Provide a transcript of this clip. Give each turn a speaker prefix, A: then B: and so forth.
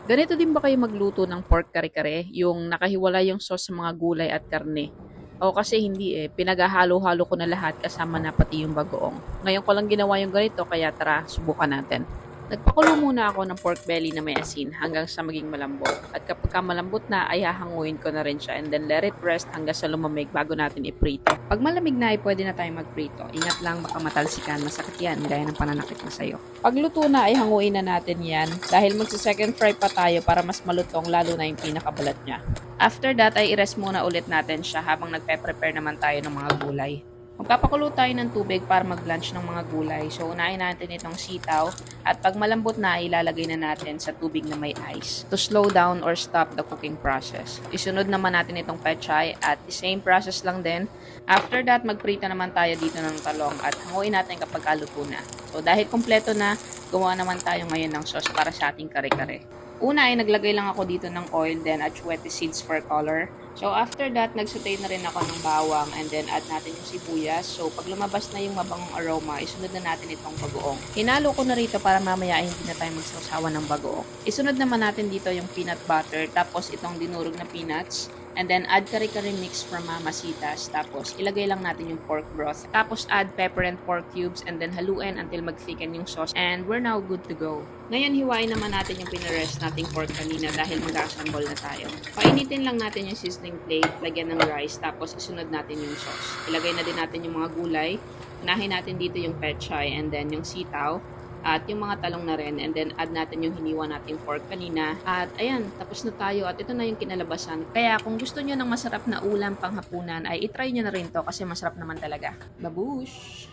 A: Ganito din ba kayo magluto ng pork kare-kare? Yung nakahiwala yung sauce sa mga gulay at karne? O kasi hindi eh, pinaghahalo-halo ko na lahat kasama na pati yung bagoong. Ngayon ko lang ginawa yung ganito kaya tara, subukan natin. Nagpakulo muna ako ng pork belly na may asin hanggang sa maging malambot. At kapag malambot na ay hahanguin ko na rin siya and then let it rest hanggang sa lumamig bago natin iprito. Pag malamig na ay pwede na tayong magprito. Ingat lang baka matalsikan, masakit yan gaya ng pananakit ko sa'yo. Pag luto na ay hanguin na natin yan dahil magsa-second fry pa tayo para mas malutong lalo na yung pinakabalat niya. After that ay i-rest muna ulit natin siya habang nagpe-prepare naman tayo ng mga gulay. Magpapakulo tayo ng tubig para mag-blanch ng mga gulay. So, unahin natin itong sitaw at pag malambot na, ilalagay na natin sa tubig na may ice to slow down or stop the cooking process. Isunod naman natin itong pechay at the same process lang din. After that, magprito naman tayo dito ng talong at hanguin natin kapag kaluto na. So, dahil kompleto na, gumawa naman tayo ngayon ng sauce para sa ating kare-kare. Una ay naglagay lang ako dito ng oil then at chwete seeds for color. So after that, nagsaute na rin ako ng bawang and then add natin yung sibuyas. So pag lumabas na yung mabangong aroma, isunod na natin itong bagoong. Hinalo ko na rito para mamaya ay hindi na tayo magsawsawan ng bagoong. Isunod naman natin dito yung peanut butter, tapos itong dinurog na peanuts. And then add kare-kare mix from Mamasitas. Tapos ilagay lang natin yung pork broth. Tapos add pepper and pork cubes and then haluin until mag-thicken yung sauce. And we're now good to go. Ngayon hiwain naman natin yung pinarest nating pork kanina dahil mag-assemble na tayo. Painitin lang natin yung sizzling plate, lagyan ng rice, tapos isunod natin yung sauce. Ilagay na din natin yung mga gulay. Unahin natin dito yung pechay and then yung sitaw. At yung mga talong na rin, and then add natin yung hiniwa nating pork kanina. At ayan, tapos na tayo at ito na yung kinalabasan. Kaya kung gusto nyo ng masarap na ulam panghapunan, ay itry nyo na rin to kasi masarap naman talaga. Babush!